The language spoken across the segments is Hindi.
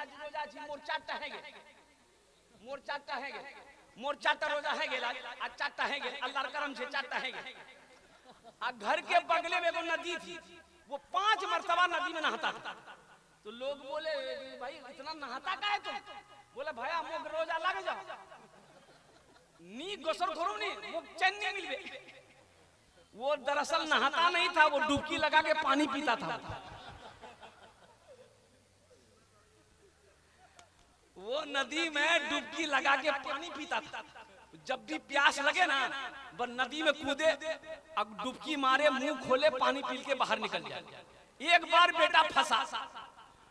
आज रोजा छी मोर 4टा है गे, मोर 4टा है गे, मोर 4टा रोजा है गे, आज 4टा है गे, अल्लाहर करम से 4टा है गे। आ घर के बगले में एगो नदी थी, वो 5 मरतबा नदी में नहाता था। तो लोग बोले भाई इतना नहाता का है तुम? बोले भैया मोर रोजा लग जा नी गोसर करो नी मुख चैन नहीं मिलबे। वो दरअसल नहाता नहीं था, वो डुबकी लगा के पानी पीता था। वो नदी में डुबकी लगा के पानी पीता था। जब भी प्यास लगे ना वो नदी में कूदे, अब डुबकी मारे, मुंह खोले, पानी पी के बाहर निकल जाए। एक बार बेटा फंसा,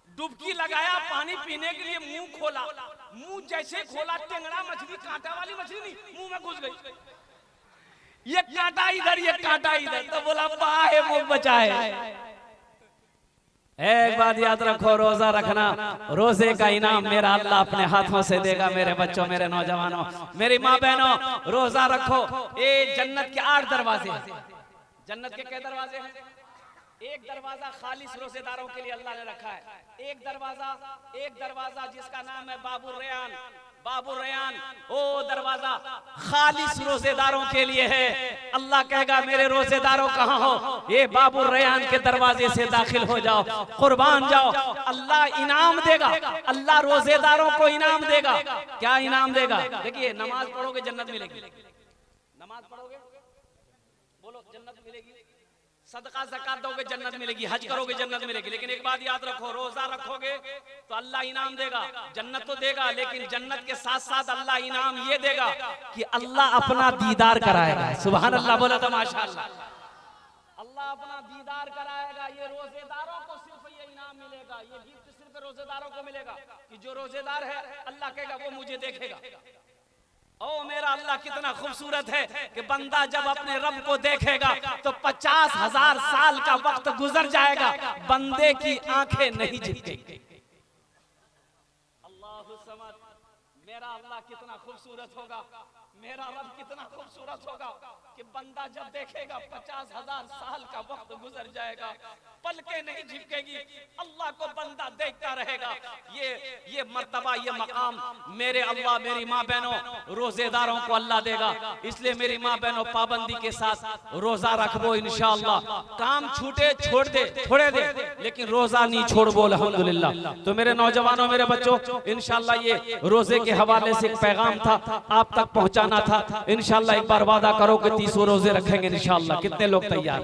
डुबकी लगाया पानी पीने के लिए, मुंह खोला, मुंह जैसे खोला टेंगड़ा मछली, कांटा वाली मछली नहीं, मुंह में घुस गई। ये कांटा इधर, ये कांटा इधर, तो बोला बाहे मुंह बचाए। एक बात याद रखो, रोजा रखना, रोजे का इनाम मेरा अल्लाह अपने हाथों से देगा। मेरे बच्चों, मेरे नौजवानों, मेरी माँ बहनों, रोजा रखो। ये जन्नत के 8 दरवाजे हैं। जन्नत के क्या दरवाजे हैं? एक दरवाजा खालिस रोजेदारों के लिए अल्लाह ने रखा है। एक दरवाजा जिसका नाम है बाबुर रयान। बाबुर रयान ओ दरवाजा खालिस रोजेदारों के लिए है। अल्लाह कहेगा मेरे रोजेदारों कहाँ हो? ये बाबुर रयान के दरवाजे से दाखिल हो जाओ, कुर्बान जाओ। अल्लाह इनाम देगा, अल्लाह रोजेदारों को इनाम देगा। क्या इनाम देगा? देखिए, नमाज पढ़ोगे जन्नत मिलेगी, नमाज पढ़ोगे बोलो जन्नत मिलेगी, सदका ज़कात दोगे जन्नत मिलेगी, हज करोगे जन्नत मिलेगी। लेकिन एक बात याद रखो, रोजा रखोगे तो अल्लाह इनाम देगा, जन्नत तो देगा, लेकिन जन्नत के साथ साथ अल्लाह इनाम ये देगा कि अल्लाह अपना दीदार कराएगा। सुभान अल्लाह बोला तो माशाअल्लाह। अल्लाह अपना दीदार कराएगा। ये रोजेदारों को सिर्फ ये इनाम मिलेगा, ये गिफ्ट सिर्फ रोजेदारों को मिलेगा कि जो रोजेदार है अल्लाह कहेगा वो मुझे देखेगा। ओ मेरा अल्लाह कितना खूबसूरत है कि बंदा जब अपने रब को देखेगा तो 50,000 साल का वक्त गुजर जाएगा, बंदे की आंखें नहीं झपकेंगी। अल्लाह समद, मेरा अल्लाह कितना खूबसूरत होगा, मेरा रब कितना खूबसूरत होगा कि बंदा जब देखेगा 50,000 साल का वक्त गुजर जाएगा, पलकें नहीं झपकेगी, अल्लाह को बंदा देखता रहेगा। ये मर्तबा, ये मकाम मेरे अल्लाह, मेरी माँ बहनों, रोजेदारों को अल्लाह देगा। इसलिए मेरी माँ बहनों, पाबंदी के साथ रोजा रखबो इंशाअल्लाह। काम छूटे छोड़ दे, छोड़े दे, लेकिन रोजा नहीं छोड़बो अल्हम्दुलिल्लाह। तो मेरे नौजवानों, मेरे बच्चों, इंशाअल्लाह ये रोजे के हवाले से एक पैगाम था, आप तक पहुंचाना था। इंशाअल्लाह एक बार वादा करो कि 30 रोजे रखेंगे इंशाअल्लाह। कितने लोग तैयार?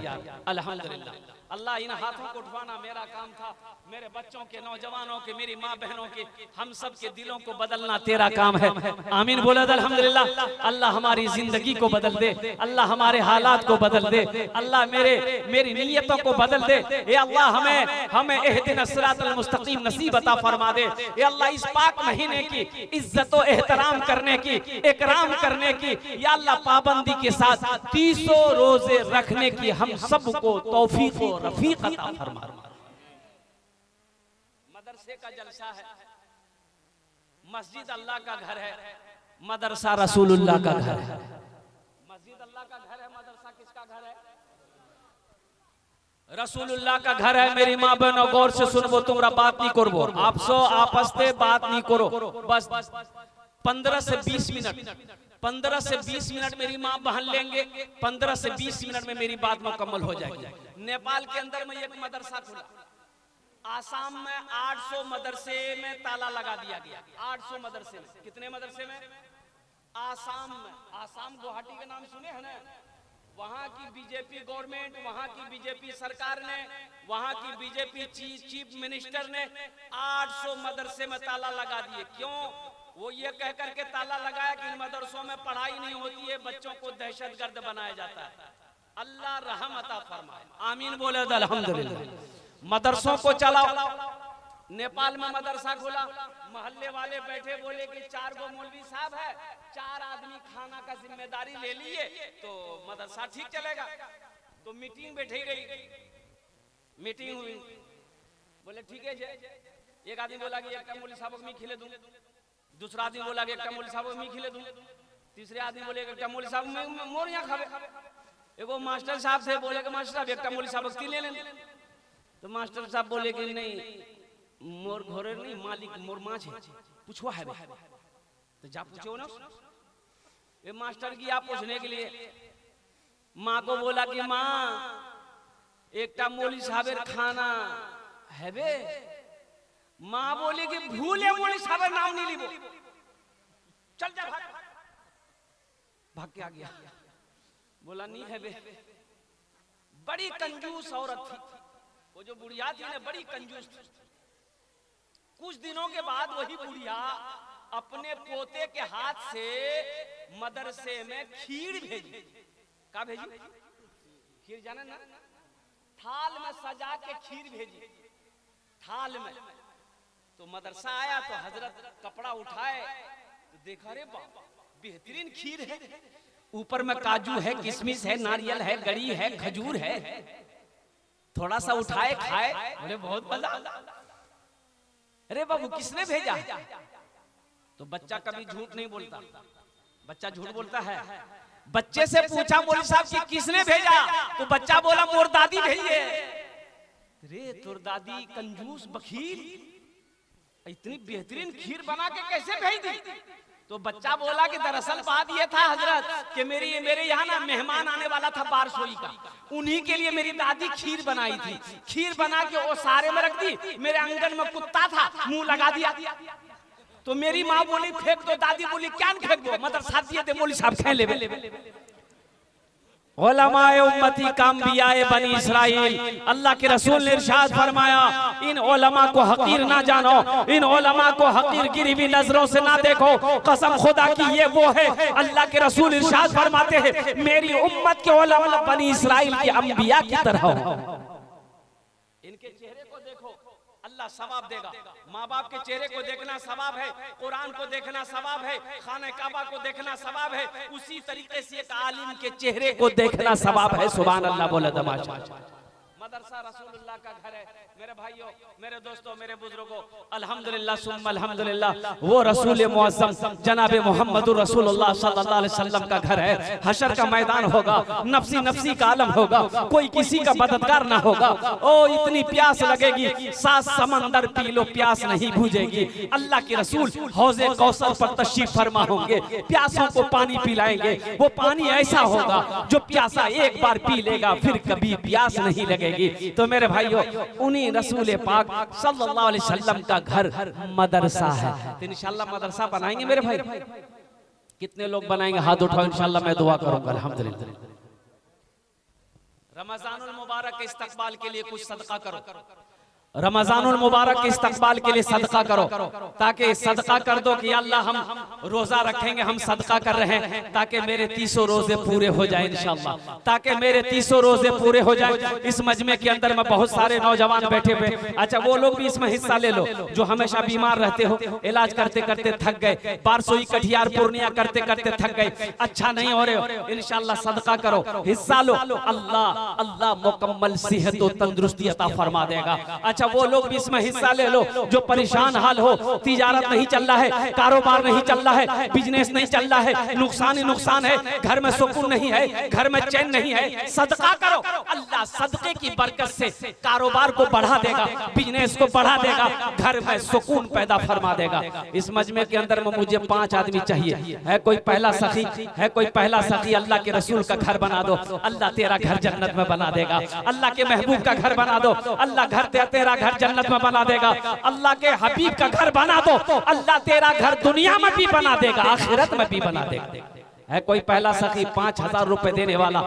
अल्हम्दुलिल्लाह। अल्लाह इन हाथों को उठवाना मेरा काम था, मेरे बच्चों के, नौजवानों के, मेरी माँ बहनों के, हम सब के दिलों को बदलना तेरा काम है। आमीन बोले अल्हम्दुलिल्लाह। अल्लाह हमारी जिंदगी को बदल दे, अल्लाह हमारे हालात को बदल दे, अल्लाह मेरी नीयतों को बदल दे। ये अल्लाह हमें इहदिना सिरातल मुस्तकीम नसीब अता फरमा दे। ये अल्लाह इस पाक महीने की इज्जत और एहतराम करने की, इकराम करने की, या अल्लाह पाबंदी के साथ 30 रोजे रखने की हम सबको तौफीक और रफीक अता फरमा। मदरसे का जलसा है, मस्जिद अल्लाह का घर है, मदरसा रसूलुल्लाह का घर है। मस्जिद अल्लाह का घर है, मदरसा किसका घर है? रसूलुल्लाह का घर है। मेरी माँ बहनों, गौर से सुनबो, तुमरा बात नहीं करबो, आप सो आपस में बात नहीं करो, बस 15 से 20 मिनट, 15 से 20 मिनट मेरी माँ बहन लेंगे, 15 से 20 मिनट में मेरी बात मुकम्मल हो जाएगी। नेपाल के अंदर में एक मदरसा खुला, आसाम में 800 मदरसे में ताला लगा दिया गया। 800 मदरसे में, कितने मदरसे में? आसाम में। आसाम गुवाहाटी के नाम सुने हैं ना? वहां की बीजेपी गवर्नमेंट, वहां की बीजेपी सरकार ने, वहां की बीजेपी चीफ मिनिस्टर ने 800 मदरसे में ताला लगा दिए। क्यों? वो ये कह करके ताला लगाया कि इन मदरसों में पढ़ाई नहीं होती है, बच्चों को दहशतगर्द बनाया जाता है। अल्लाह रहम अता फरमाए। आमीन बोले अल्हम्दुलिल्लाह। मदरसों को चलाओ। नेपाल में मदरसा खोला, मोहल्ले वाले बैठे, बोले कि 4 गो मौलवी साहब है, 4 आदमी खाना का जिम्मेदारी ले लिए तो मदरसा ठीक चलेगा। तो मीटिंग बैठी गई, मीटिंग हुई, बोले ठीक है। एक आदमी बोला कि एक मौलवी साहब मैं खिले दूं, दूसरा आदमी बोला कि एक मौलवी साहब मैं खिले दूं, तीसरे आदमी बोले कि एक मौलवी साहब मोर यहाँ खावे। एगो मास्टर साहब थे, बोले कि मास्टर साहब एक मौलवी साहब ले लें। तो मास्टर साहब बोले कि नहीं, मोर घोरे नहीं मालिक मोर माँ छे पूछवा है तो जा पूछो ना ये मास्टर की आप पूछने के लिए माँ को बोला कि माँ एकटा मौली साहबेर खाना है बे। माँ बोली कि भूले मौली साहबेर नाम नहीं लीबो, चल जा भाग। भाग के आ गया, बोला नहीं है बे। बड़ी कंजूस औरत थी वो, जो बुढ़िया थी ना बड़ी कंजूस थी। कुछ दिनों के बाद वही बुढ़िया अपने पोते के हाथ से मदरसे में खीर भेजी। क्या भेजी? खीर जाने ना, थाल में सजा के खीर भेजी, थाल में। तो मदरसा आया तो हजरत कपड़ा उठाए तो देखा रे बाबा बेहतरीन खीर है, ऊपर में काजू है, किशमिश है, नारियल है, गरी है, खजूर है। थोड़ा सा उठाए खाए, बोले बहुत मजा। अरे बाबू किसने भेजा? तो बच्चा कभी झूठ नहीं बोलता, बच्चा झूठ बोलता है। बच्चे से पूछा मौलवी साहब कि किसने भेजा? तो बच्चा बोला मोर दादी भेजी है। रे तोर दादी कंजूस बखील इतनी बेहतरीन खीर बना के कैसे भेज दी? तो बच्चा बोला कि दरअसल बात ये था हजरत कि मेरे यहाँ ना मेहमान आने वाला था बारसोई का, उन्हीं के लिए मेरी दादी खीर बनाई थी। खीर बना के वो सारे में रख दी, मेरे आंगन में कुत्ता था मुंह लगा दिया। तो मेरी माँ बोली फेंक दो, दादी बोली क्या फेंक दो, मदरसा दिए थे मौलवी साहब खेले। उलमाए उम्मती काम्बियाए बनी इस्राइल, अल्लाह के रसूल ने इरशाद फरमाया इन उलमा को हकीर ना जानो, इन उलमा को हकीर गिरी हुई नजरों से ना देखो। कसम खुदा की ये वो है, अल्लाह के रसूल इरशाद फरमाते हैं मेरी उम्मत के उलमा बनी इस्राइल के अंबिया की तरह हो। इनके चेहरे को देखो अल्लाह सवाब देगा। माँ बाप के चेहरे को देखना सवाब है, कुरान को देखना सवाब है, खाने काबा को देखना सवाब है, उसी तरीके से एक आलिम के चेहरे को देखना सवाब है। सुभान अल्लाह बोले दमाशा। मदरसा रसूलुल्लाह का घर है। मेरे भाइयों, मेरे दोस्तों, मेरे बुजुर्गों, अल्हम्दुलिल्लाह सुम्मा अल्हम्दुलिल्लाह, वो रसूल मुअज़्ज़म जनाब मोहम्मदुर रसूलुल्लाह सल्लल्लाह अलैहि वसल्लम का घर है। हशर का मैदान होगा, नफ्सी नफ्सी का आलम होगा, कोई किसी का मददगार ना होगा। ओ इतनी प्यास लगेगी 7 समंदर पी लो प्यास नहीं बुझेगी। अल्लाह के रसूल हौज़े कौसर पर तशरीफ फरमा होंगे, प्यासों को पानी पिलाएंगे। वो पानी ऐसा होगा जो प्यासा एक बार पी लेगा फिर कभी प्यास नहीं लगेगी। तो मेरे भाइयों, उन्हीं रसूल पाक सल्लल्लाहु अलैहि वसल्लम का घर मदरसा है। तो इंशाल्लाह मदरसा बनाएंगे मेरे भाई। कितने लोग बनाएंगे? हाथ उठाओ, इंशाल्लाह मैं दुआ करूंगा। अल्हम्दुलिल्लाह। रमजानुल मुबारक के इस्तकबाल के लिए कुछ सदका करो। रमजानुल मुबारक के इस्तकबाल के लिए सदका करो, ताकि सदका कर दो कि अल्लाह हम रोजा रखेंगे, हम सदका कर रहे हैं ताकि मेरे 300 रोजे पूरे हो जाए इंशाअल्लाह, ताकि मेरे 300 रोजे पूरे हो जाए। इस मजमे के अंदर में बहुत सारे नौजवान बैठे हुए, अच्छा वो लोग भी इसमें हिस्सा ले लो जो हमेशा बीमार रहते हो, इलाज करते करते थक गए, बारसोई कटिहार पूर्णिया करते करते थक गए, अच्छा नहीं हो रहे हो, इंशाअल्लाह सदका करो, हिस्सा लो। अल्लाह अल्लाह मुकम्मल सेहत और तंदुरुस्ती अता फरमा देगा। अच्छा वो लोग भी इसमें हिस्सा ले लो जो परेशान हाल हो, तिजारत नहीं चल रहा है, कारोबार नहीं चल रहा है, बिजनेस नहीं चल रहा है, नुकसान ही नुकसान है, घर में सुकून नहीं है, घर में चैन नहीं है, सदका करो। अल्लाह सदके की बरकत से कारोबार को बढ़ा देगा, बिजनेस को बढ़ा देगा, घर में सुकून पैदा फरमा देगा। इस मजमे के अंदर में मुझे 5 आदमी चाहिए। है कोई पहला सखी? है कोई पहला सखी? अल्लाह के रसूल का घर बना दो, अल्लाह तेरा घर जन्नत में बना देगा। अल्लाह के महबूब का घर बना दो, अल्लाह घर तेरा घर जन्नत में बना देगा। अल्लाह के हबीब का घर बना दो, अल्लाह तेरा घर दुनिया में भी बना देगा, आखिरत में भी बना देगा। है कोई पहला सखी 5000 रुपए देने वाला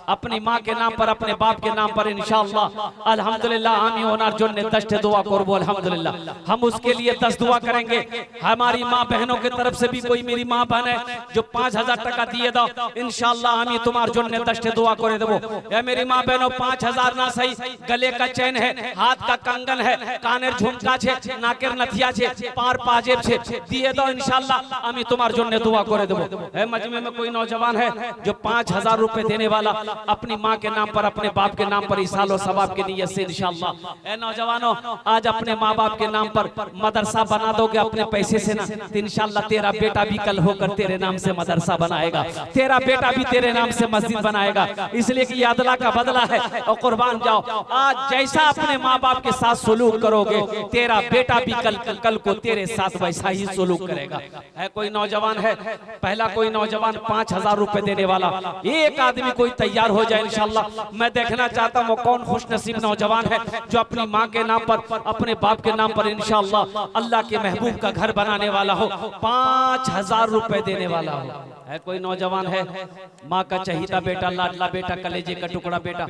अपनी माँ के नाम पर, अपने बाप के नाम पर? इंशाअल्लाह अल्हम्दुलिल्लाह आमी होनार जो ने 10 दुआ करबो अल्हम्दुलिल्लाह। हम उसके लिए 10 दुआ करेंगे। हमारी माँ बहनों की तरफ से भी कोई मेरी माँ बहन है जो 5000 टका दिए दो, इंशाअल्लाह आमी तुम्हार जो ने 10 दुआ करे देबो। ए मेरी माँ बहनों 5000 ना सही, गले का चैन है, हाथ का कंगन है, कानेर झुमका छे, नाकेर नथिया छे, पार पाजेब छे, दिए दो इंशाअल्लाह आमी तुम्हार जो ने दुआ करे देबो। ए मजमे में कोई नौजवान है जो 5,000 रुपए देने वाला अपनी माँ के नाम पर अपने बाप के नाम पर इसालो सवाब की नीयत से इंशाअल्लाह। ए नौजवानों, आज अपने माँ बाप के नाम पर मदरसा बना दोगे अपने पैसे से ना, तो इंशाअल्लाह तेरा बेटा भी कल होकर तेरे नाम से मदरसा बनाएगा, तेरा बेटा भी तेरे नाम से मस्जिद बनाएगा। इसलिए कि ये अदला का बदला है और कुर्बान जाओ। आज जैसा अपने माँ बाप के साथ सलूक करोगे, तेरा बेटा भी कल को तेरे साथ वैसा ही सलूक करेगा। है कोई नौजवान है, पहला कोई नौजवान 5,000 रुपए देने वाला, एक आदमी कोई तैयार हो जाए इंशाअल्लाह। मैं देखना चाहता हूँ कौन खुशनसीब नौजवान है जो अपनी माँ के नाम पर अपने बाप के नाम पर इंशाअल्लाह अल्लाह के महबूब का घर बनाने वाला हो, 5,000 रुपए देने वाला हो। है कोई नौजवान है, माँ का चहीता बेटा, लाडला बेटा, कलेजे का टुकड़ा बेटा,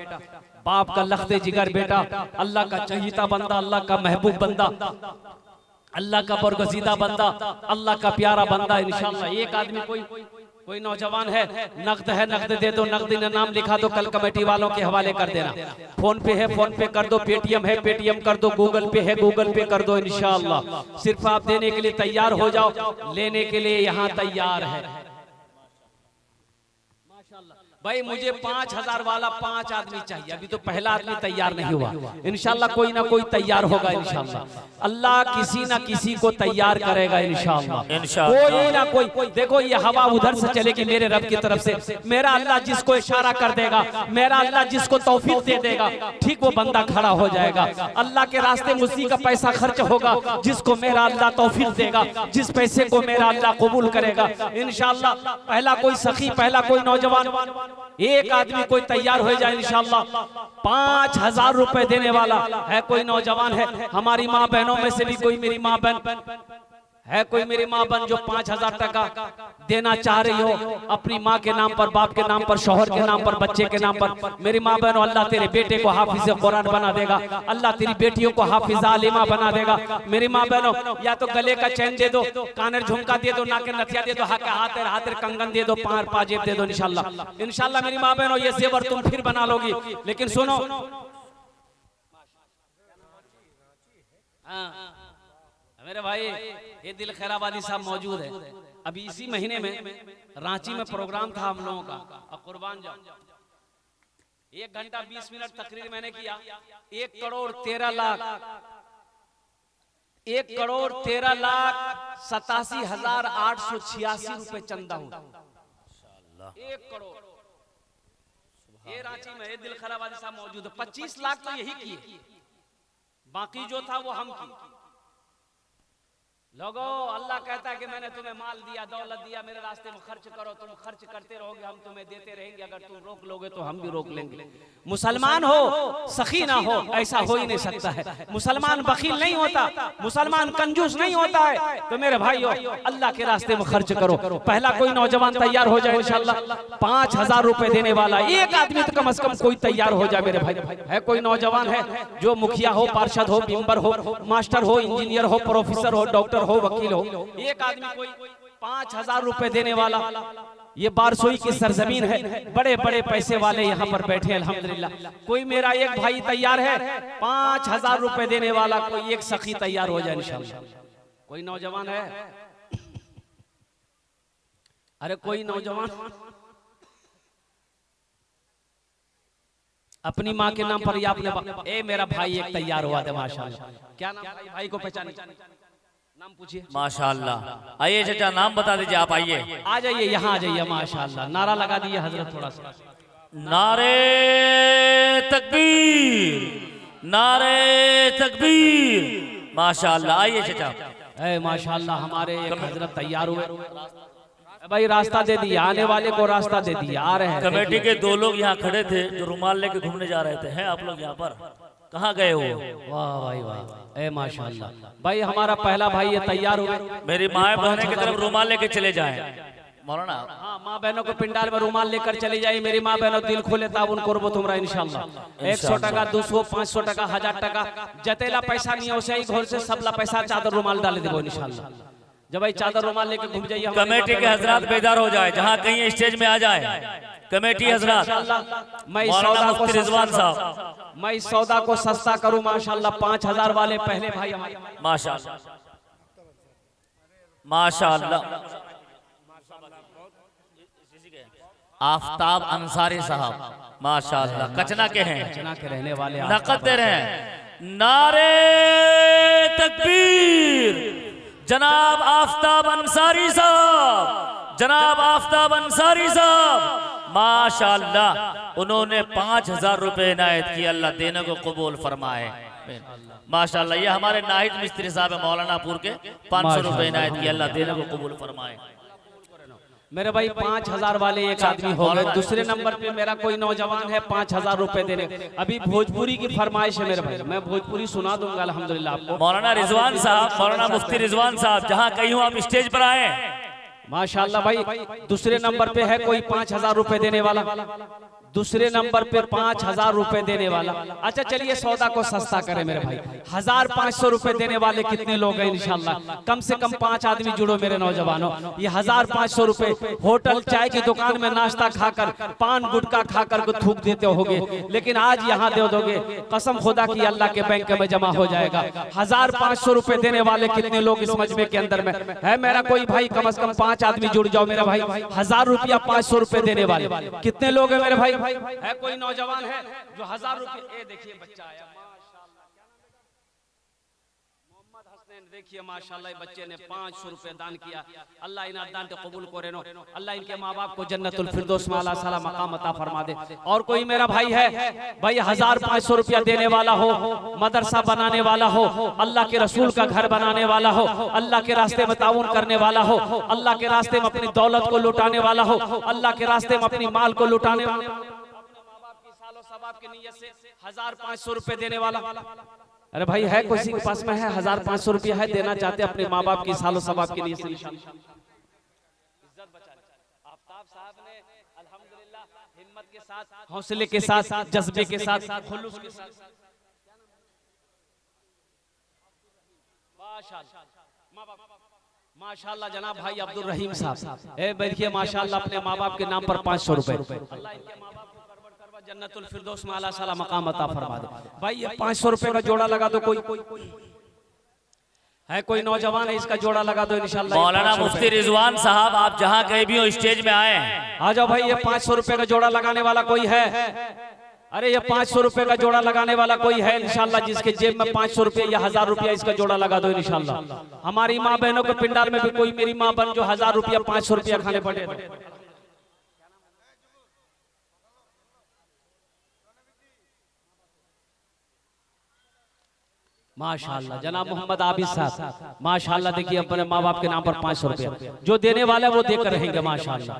बाप का लख्ते जिगर बेटा, अल्लाह का चहीता बंदा, अल्लाह का महबूब बंदा, अल्लाह का बरगजीदा बंदा, अल्लाह का प्यारा बंदा इंशाअल्लाह। एक आदमी कोई नौजवान है, नकद दे दो, नकदी ने नाम लिखा दो, कल कमेटी वालों के हवाले कर देना। फोन पे है, फोन पे कर दो, पेटीएम है, पेटीएम कर दो, गूगल पे है, गूगल पे कर दो इंशाअल्लाह। सिर्फ आप देने के लिए तैयार हो जाओ, लेने के लिए यहाँ तैयार है। भाई मुझे 5,000 वाला 5 आदमी चाहिए, अभी तो पहला आदमी तैयार नहीं हुआ, इंशाल्लाह कोई ना कोई तैयार होगा इंशाल्लाह। अल्लाह किसी ना किसी को तैयार करेगा इंशाल्लाह, कोई ना कोई। देखो ये हवा उधर से चलेगी मेरे रब की तरफ से, मेरा अल्लाह जिसको इशारा कर देगा, मेरा अल्लाह जिसको तौफीक दे देगा, ठीक वो बंदा खड़ा हो जाएगा। अल्लाह के रास्ते में उसी का पैसा खर्च होगा जिसको मेरा अल्लाह तौफीक देगा, जिस पैसे को मेरा अल्लाह कबूल करेगा इंशाल्लाह। पहला कोई सखी, पहला कोई नौजवान, एक आदमी कोई तैयार हो जाए इंशाअल्लाह। 5,000 रुपए देने वाला है कोई नौजवान है, हमारी माँ बहनों में से भी कोई मेरी माँ बहन है, कोई मेरी माँ बहन जो 5,000 टका देना चाह रही हो अपनी माँ के नाम पर, बाप के नाम पर, शौहर के नाम पर, बच्चे के नाम पर। मेरी माँ बहनों, अल्लाह तेरे बेटे को हाफिज कुरान बना देगा, अल्लाह तेरी बेटियों को हाफिज आलिमा बना देगा। मेरी माँ बहनों, या तो गले का चैन दे दो, कानर झुमका दे दो, नाक नथिया दे दो, हाथ कंगन दे दो, पाजेब दे दो इंशाल्लाह। इंशाल्लाह मेरी माँ बहनों ये जेवर तुम फिर बना लोगी। लेकिन सुनो, मेरे भाई ये दिल खैराबादी साहब मौजूद है, अभी इसी महीने में रांची में प्रोग्राम था हम लोगों का, अब कुर्बान जाओ 1 घंटा 20 मिनट तकरीर मैंने किया। 1 करोड़ 13 लाख 87,886 रुपए चंदा हुआ। 1 करोड़ ये रांची में, ये दिल खैराबादी साहब मौजूद है। 25 लाख तो यही किए, बाकी जो था वो हम किए। लोगों, अल्लाह कहता है कि मैंने तुम्हें माल दिया, दौलत दिया, मेरे रास्ते में खर्च करो, तुम खर्च करते रहोगे, हम तुम्हें देते रहेंगे, अगर तुम रोक लोगे तो हम भी रोक लेंगे। मुसलमान हो सखी ना हो, ऐसा हो ही नहीं सकता है। मुसलमान बखील नहीं होता, मुसलमान कंजूस नहीं होता है। तो मेरे भाइयों, अल्लाह के रास्ते में खर्च करो। पहला कोई नौजवान तैयार हो जाए इंशाअल्लाह, 5,000 रुपए देने वाला एक आदमी तो कम से कम कोई तैयार हो जाए मेरे भाई। है कोई नौजवान है जो मुखिया हो, पार्षद हो, मेंबर हो, मास्टर हो, इंजीनियर हो, प्रोफेसर हो, डॉक्टर हो, वकील हो, एक आदमी कोई 5,000 रुपए देने वाला। ये बारसोई की सरजमीन है, बड़े बड़े पैसे वाले यहाँ पर बैठे अल्हम्दुलिल्लाह। कोई मेरा एक भाई तैयार है 5,000 रुपए देने वाला, कोई एक सखी तैयार हो जाए इंशाअल्लाह। कोई नौजवान है, अरे कोई नौजवान अपनी माँ के नाम पर या अपने, ए मेरा भाई एक तैयार हुआ था माशाअल्लाह। क्या नाम भाई को पहचाने? नाम पूछिए। माशाअल्लाह। आइए चाचा, नाम बता दीजिए, आप आइए, आ जाइए, यहाँ आ जाइए। माशाअल्लाह, नारा लगा दिए हजरत थोड़ा सा। नारे तकबीर, नारे तकबीर। माशाअल्लाह, आइए चाचा। माशाअल्लाह, हमारे एक हजरत तैयार हुए भाई, रास्ता दे दिया, आने वाले को रास्ता दे दिया, आ रहे हैं। कमेटी के 2 लोग यहाँ खड़े थे जो रुमाल लेके घूमने जा रहे थे, हैं आप लोग यहाँ पर? कहाँ गए हो? वाह भाई वाह, माशाअल्लाह। भाई हमारा पहला भाई ये तैयार हुए। मेरी माँ बहनों की तरफ रुमाल लेके चले जाएं मौलाना। हाँ, माँ बहनों को पिंडाल में रुमाल लेकर चली जाए। मेरी माँ बहनों दिल खोले ताबुन करबो तुमरा इंशाअल्लाह। 100 टका, 200, 500 टका, 1000 टका, जतेला पैसा नहीं हो से घर से सबला पैसा चादर रुमाल डाल देबो इंशाअल्लाह। जब भाई चादर रुमाल लेके घूम जाइए। कमेटी के हजरात बेदार हो जाए, जहाँ कहीं स्टेज में आ जाए कमेटी हजरात। मैं इस सौदा को सस्ता करूं माशाअल्लाह। 5,000 वाले पहले भाई हमारे, माशाअल्लाह माशाअल्लाह। आफ्ताब अंसारी साहब माशाअल्लाह कचना के हैं, कचना के रहने वाले नकद दे रहे हैं। नारे तकबीर जनाब आफ्ताब अंसारी साहब, जनाब आफ्ताब अंसारी साहब माशाअल्लाह, उन्होंने 5,000 रुपए इनायत किए, अल्लाह देने को कबूल फरमाए माशाअल्लाह। ये हमारे नाहिद मिस्त्री साहब है मौलानापुर के, 500 रुपए इनायत किए, अल्लाह देने को कबूल फरमाए। मेरे भाई 5,000 वाले एक आदमी हो गए। दूसरे नंबर पे मेरा कोई नौजवान है 5,000 रुपए देने। अभी भोजपुरी की फरमाइश है मेरे भाई, मैं भोजपुरी सुना दूंगा अल्हम्दुलिल्लाह आपको। मौलाना रिजवान साहब, मौलाना मुफ्ती रिजवान साहब, जहाँ कहीं हो आप स्टेज पर आए। माशाल्लाह भाई, दूसरे नंबर पे है कोई 5,000 रुपए देने वाला, दूसरे नंबर पे 5,000 रुपए देने वाला। अच्छा चलिए सौदा को सस्ता करें मेरे भाई, 1,500 रुपए देने वाले कितने लोग हैं इंशाल्लाह? कम से कम 5 आदमी जुड़ो मेरे नौजवानों। ये 1,500 रुपए होटल चाय की दुकान में नाश्ता खाकर, पान गुटखा खाकर को थूक देते होगे, लेकिन आज यहाँ दे दोगे, कसम खुदा की अल्लाह के बैंक में जमा हो जाएगा। 1,500 रुपए देने वाले कितने लोग इस मजमे के अंदर में है? मेरा कोई भाई कम से कम 5 आदमी जुड़ जाओ मेरा भाई। 1,000 रुपया 500 रुपए देने वाले कितने लोग हैं मेरे भाई? है कोई नौजवान है जो 1,000 रुपए? ये देखिए बच्चा आया माशाल्लाह, मोहम्मद हसनैन, देखिए माशाल्लाह बच्चे ने 500 रुपए दान किया। अल्लाह इन दान को कबूल करे नो, अल्लाह इनके माँ बाप को जन्नतुल फिरदौस में आला साला मकाम अता फरमा दे। और कोई मेरा भाई है भाई 1,500 रुपया देने वाला हो, मदरसा बनाने वाला हो, अल्लाह के रसूल का घर बनाने वाला हो, अल्लाह के रास्ते में ताउन करने वाला हो, अल्लाह के रास्ते में अपनी दौलत को लुटाने वाला हो, अल्लाह के रास्ते में अपनी माल को लुटाने वाला, सवाब की नियत से 1,500 रुपए देने वाला। अरे भाई है किसी के पास में है 1,500 रुपया है, देना चाहते अपने माँ बाप की सालों सवाब की नियत से इंशाअल्लाह। इज्जत बचा आफ्ताब साहब ने अल्हम्दुलिल्लाह हिम्मत के साथ, हौसले के साथ, जज्बे के साथ, खुलूस के साथ माशाअल्लाह जनाब भाई अब्दुल रहीम साहब, देखिए माशाअल्लाह अपने माँ बाप के नाम पर 500 रुपए, अल्लाह इनके माँ बाप जन्नतुल फिरदौस में आला साला मकाम अता फरमा दे। भाई ये 500 रुपए का जोड़ा लगा दो, कोई है कोई नौजवान है इसका जोड़ा लगा दो इंशाल्लाह। मौलाना मुफ्ती रिजवान साहब आप जहाँ कहीं भी हो स्टेज में आए, आ जाओ भाई। ये 500 रुपए का जोड़ा लगाने वाला कोई है? अरे ये 500 रुपए का जोड़ा लगाने वाला कोई है इंशाल्लाह, जिसके जेब में 500 रुपए या 1,000 रुपया इसका जोड़ा लगा दो इंशाल्लाह। हमारी माँ बहनों के पिंडाल में भी कोई मेरी माँ बहन जो 1,000 रुपया 500 रुपया खाने पड़े। माशाअल्लाह जनाब मोहम्मद आबिद साहब माशाअल्लाह, देखिए अपने माँ बाप के नाम पर 500 रुपया जो देने वाला है वो देकर रहेंगे माशाअल्लाह।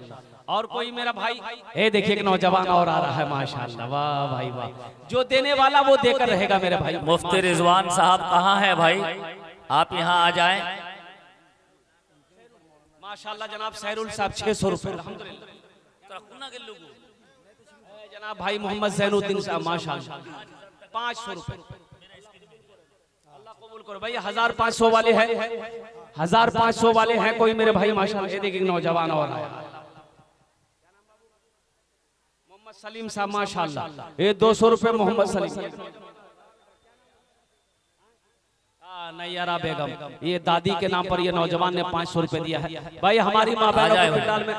और कोई मेरा भाई देखिए एक नौजवान और आ रहा है माशाअल्लाह, वाह भाई वाह, जो देने वाला वो देकर रहेगा मेरे भाई। मुफ्ती रिजवान साहब कहाँ है भाई? आप यहाँ आ जाए माशाअल्लाह। जनाब सहरुल साहब 600 रुपए जनाब भाई मोहम्मद जैनुद्दीन साहब माशाअल्लाह 500 रुपए करो भाई। 1,500 वाले हैं, 1,500 वाले हैं कोई मेरे भाई माशाअल्लाह। ये देखिए नौजवान और आया मोहम्मद सलीम साहब माशाअल्लाह, ये 200 रुपए मोहम्मद सलीम। नैयरा बेगम, ये दादी के नाम पर ये नौजवान ने 500 रुपए दिया है भाई। हमारी माँ बहनों के पिंडाल में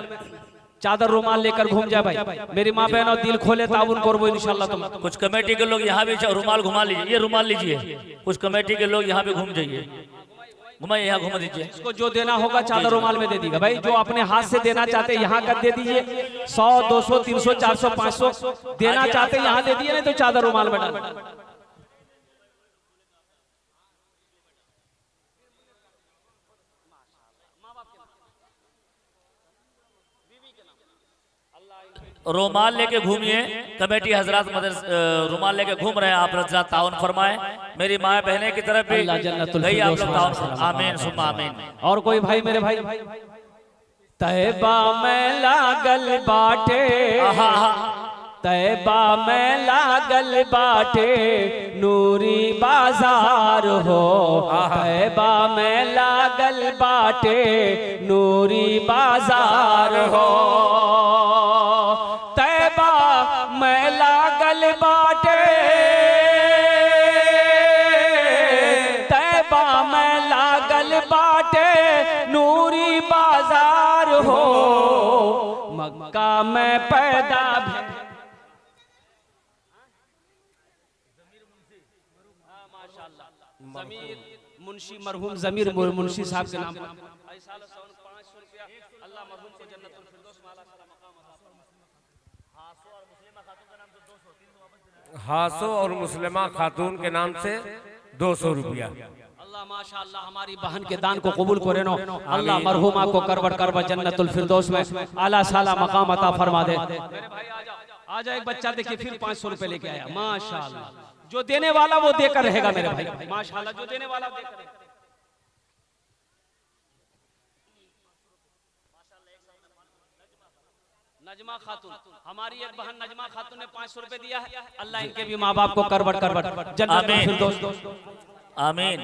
चादर रुमाल लेकर घूम जाए भाई, मेरी माँ बहन और दिल खोले ताउन करो इंशाल्लाह। तुम कुछ कमेटी के लोग यहाँ भी रुमाल घुमा लीजिए, ये रुमाल लीजिए, कुछ कमेटी के लोग यहाँ भी घूम जाइए, घुमाइए, यहाँ घुमा दीजिए। इसको जो देना होगा चादर रुमाल में दे दीजिएगा भाई। जो अपने हाथ से देना चाहते यहाँ कर दे दीजिए, 100 200 300 400 500 देना चाहते यहाँ दे दिए, नहीं तो चादर रुमाल में डाल। रुमाल लेके घूमिए, कमेटी हजरात रुमाल लेके घूम रहे हैं, आप हजरात ताउन फरमाएं। मेरी माँ बहने की तरफ भी गई आप लोग ताउन, आमीन सुम्मा आमीन। और कोई भाई मेरे भाई तैबा में लागल बाटे, तैबा में लागल बाटे नूरी बाजार हो, तैबा में लागल बाटे नूरी बाजार हो, तैबा में लागल बाटे, तैबा में लागल लागल बाटे नूरी बाजार हो, मक्का में पैदा जमीर मुंशी मरहूम जमीर मुंशी साहब के नाम अल्लाह मरहूम को जन्नतुल फिरदौस में आला साला मकाम अता फरमाए। हासो और मुस्लिमा खातून के नाम से 200 रुपया। अल्लाह माशाअल्लाह हमारी बहन के दान को कबूल करे नो। अल्लाह मरहुमा को करवट करवट जन्नतुल फिरदौस में आला साला मकाम अता फरमा दे। मेरे भाई आ जाओ एक बच्चा देखिए फिर 500 रुपए लेके आया माशाअल्लाह। जो देने वाला वो देकर रहेगा मेरे भाई माशाअल्लाह, जो देने वाला देकर रहेगा। नजमा खातून हमारी एक बहन नजमा खातून ने 500 रुपए दिया है। अल्लाह इनके भी माँ बाप को करवट करवट जन्नतुल फिरदौस आमीन।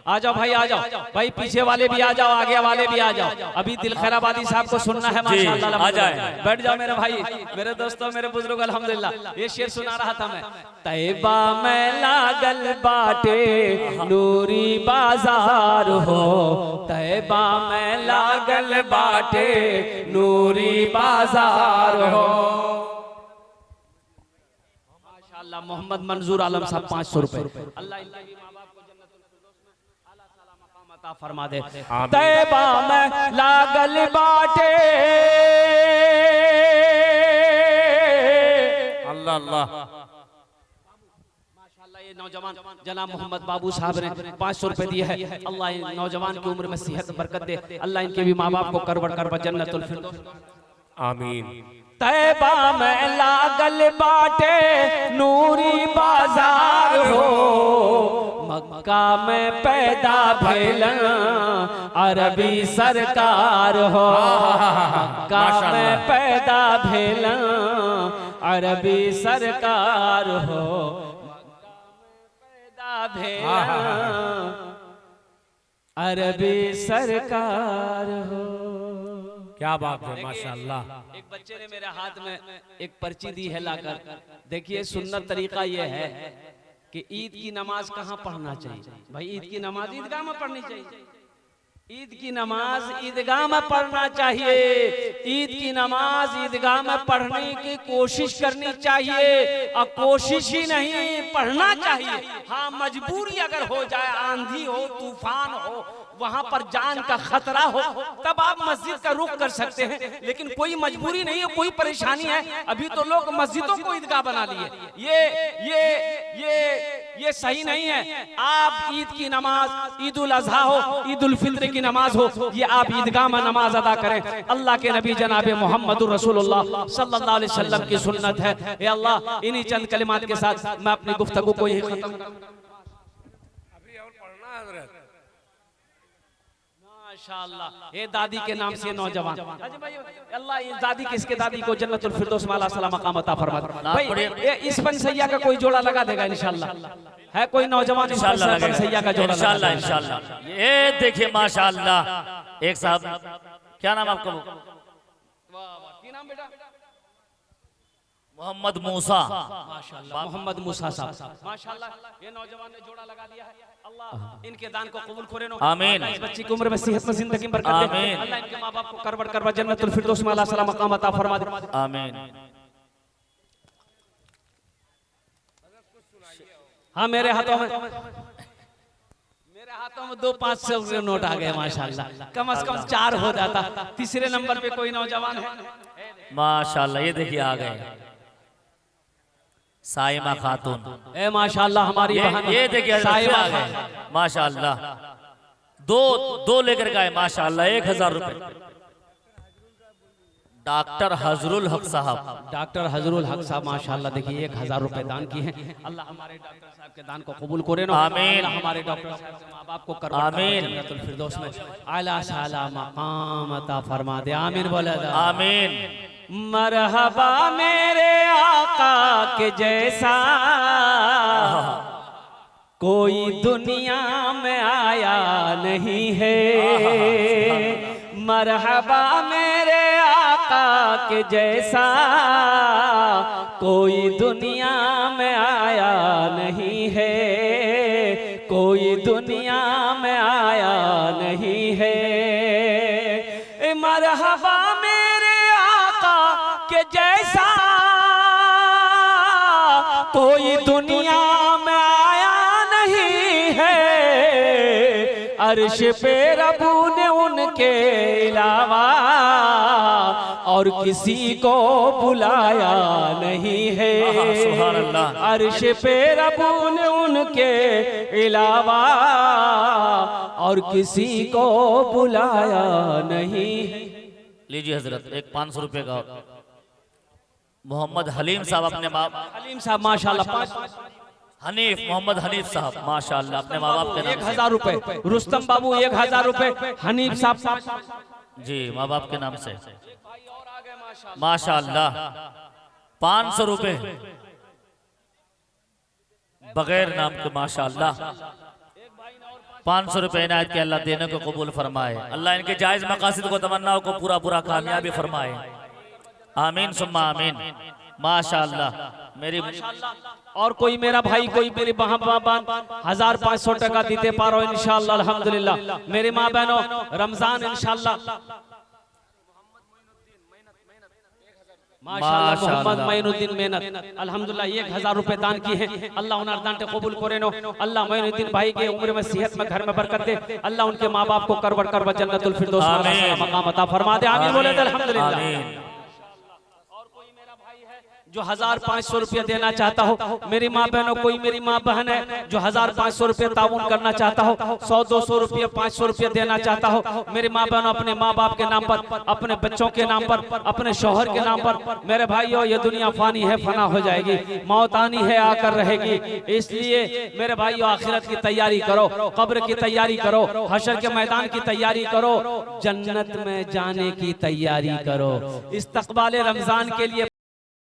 आ जाओ भाई, आ जाओ भाई, पीछे वाले भी आ जाओ, आगे वाले भी आ जाओ। अभी दिल खैराबादी साहब को सुनना है माशाअल्लाह, आ जाए। बैठ जाओ मेरे भाई, मेरे दोस्तों, मेरे बुजुर्ग। अल्हम्दुलिल्लाह ये शेर सुना रहा था मैं। तैबा में लागल बाटे नूरी बाजार हो, तैबा में लागल बाटे नूरी बाजार हो। माशाअल्लाह मोहम्मद मंजूर आलम साहब 500 रुपए। अल्लाह इनके फरमा दे। तैबा में लागल बाटे अल्लाह अल्लाह माशाअल्लाह। ये नौजवान जनाब मोहम्मद बाबू साहब ने 500 रुपए दिए है। अल्लाह इन नौजवान की उम्र में सेहत बरकत दे। अल्लाह इनके भी माँ बाप को करवट करवट जन्नतुल फिरदौस आमीन। तैबा में लागल बाटे नूरी बाजार हो, मक्का में पैदा भेल अरबी सरकार हो, मक्का में पैदा भेल अरबी सरकार हो, पैदा भेल अरबी सरकार हो। क्या बात है माशाअल्लाह। एक बच्चे ने मेरे हाथ में एक पर्ची दी है लाकर। देखिए सुन्नत तरीका ये है कि ईद की नमाज कहाँ पढ़ना चाहिए भाई? ईद की नमाज ईदगाह में पढ़नी चाहिए। ईद की नमाज ईदगाह में पढ़ना चाहिए। ईद की नमाज ईदगाह में पढ़ने की कोशिश करनी चाहिए, और कोशिश ही नहीं पढ़ना चाहिए। हाँ मजबूरी अगर हो जाए, आंधी हो तूफान हो, वहां पर जान का खतरा हो, तब आप मस्जिद का रुख कर सकते हैं। लेकिन कोई मजबूरी नहीं है, कोई परेशानी है, अभी तो लोग मस्जिदों को ईदगाह बना लिए। ये सही नहीं है। आप ईद की नमाज, ईद उल अजहा हो, ईद उल फित्र की नमाज हो, ये आप ईदगाह में नमाज अदा करें। अल्लाह के नबी जनाब मोहम्मद रसूलुल्लाह सल्लल्लाहु अलैहि वसल्लम की सुन्नत है। या अल्लाह इन्हीं चंद कलिमात के साथ मैं अपनी गुफ्तगू को यही खत्म करूंगा। अभी और पढ़ना है हज़रत। माशाअल्लाह ये दादी के नाम से नौजवान। अल्लाह इस दादी किसके दादी को जन्नतुल फिरदौस में आला साला मकाम अता फरमा दे। भाई ये इस पंसैया का कोई जोड़ा लगा देगा इंशाअल्लाह। है कोई नौजवान इंशाअल्लाह पंसैया का जोड़ा इंशाअल्लाह इंशाअल्लाह। ये देखिए माशाअल्लाह। एक साहब क्या नाम आपका? की नाम बेटा? मोहम्मद मूसा। माशाअल्लाह मोहम्मद मूसा साहब माशाअल्लाह। ये नौजवान ने जोड़ा लगा दिया है। अल्लाह इनके दान को कबूल करे नो। आमीन। इस बच्ची की उम्र में सेहत में जिंदगी बरकत दे। आमीन। अल्लाह इनके माँ बाप को करवट करवट जन्नतुल फिरदौस में आला साला मकाम अता फरमा दे। आमीन। हाँ मेरे हाथों में 2-500 के नोट आ गए माशाअल्लाह। कम से कम 4 हो जाता। तीसरे नंबर पे कोई नौजवान है माशाअल्लाह। ये देखिए आ गए साइमा खातून। ए माशाअल्लाह हमारी बहन। ये देखिए साइमा आ गए माशाअल्लाह। दो लेकर गए माशाअल्लाह। 1000 रुपए। डॉक्टर हजरुल हक साहब। डॉक्टर हजरुल हक साहब माशाअल्लाह देखिए 1000 रुपए दान किए हैं। अल्लाह हमारे डॉक्टर साहब के दान को कबूल करे नो। आमीन। हमारे डॉक्टर साहब के माँ बाप को करवट आमीन। जन्नतुल फिरदौस में आला साला मकाम अता फरमा दे। आमीन बोला आमीन। मरहबा मेरे आका के जैसा कोई दुनिया में आया नहीं है। मरहबा मेरे आका के जैसा कोई दुनिया में आया नहीं है। कोई दुनिया में आया मरहबा मेरे आका के जैसा कोई दुनिया में आया नहीं है। अर्श पे रबू ने उनके अलावा और किसी को बुलाया नहीं है। सुभान अल्लाह। अर्श पे रबू ने उनके अलावा और किसी को बुलाया नहीं। लीजिए हजरत, एक 500 रुपए का। मोहम्मद हलीम साहब अपने हलीम साहब माशाल्लाह, हनीफ, मोहम्मद हनीफ साहब माशाल्लाह अपने माँ बाप के नाम 1000 रुपए। रुस्तम बाबू 1000 रुपए। हनीफ साहब से। जी, माँ बाप के नाम से माशाल्लाह। 500 रुपए बगैर नाम के माशाल्लाह। 500 रुपए इनायत के अल्लाह देने को कबूल फरमाए। अल्लाह इनके जायज मकासद को, तमन्नाओं को पूरा पूरा कामयाबी फरमाए। आमीन सुम्मा आमीन। माशाल्लाह। मेरी और कोई मेरा भाई, कोई मेरी बहन 1500 टका देते पारो इंशाअल्लाह अल्हम्दुलिल्लाह। मेरी माँ बहनों रमजान इंशाअल्लाह माशाअल्लाह मोहम्मद मईनुद्दीन मेहनत अल्हम्दुलिल्लाह 1000 रुपए दान की है। अल्लाह उन दान कबूल करे नो। अल्लाह मईनुद्दीन भाई के उम्र में, सेहत में, घर में बरकत दे। अल्लाह उनके माँ बाप को करवट करवट जन्नतुल फिरदौस में मकाम अता फरमा दे। आमीन बोले अल्हम्दुलिल्लाह। जो 1500 रुपया देना चाहता हो, मेरी माँ बहनों, कोई मेरी माँ बहन है जो 1500 रुपया ताउन करना चाहता हो, 100-200 रुपया, 500 रुपया देना चाहता हो, मेरी माँ बहनों अपने माँ बाप के नाम पर, अपने बच्चों के नाम पर, अपने शौहर के नाम पर। मेरे भाइयों, ये दुनिया फानी है, फना हो जाएगी, मौत आनी है, आकर रहेगी। इसलिए मेरे भाइयों आखिरत की तैयारी करो, कब्र की तैयारी करो, हशर के मैदान की तैयारी करो, जन्नत में जाने की तैयारी करो। इस्तकबाल रमजान के लिए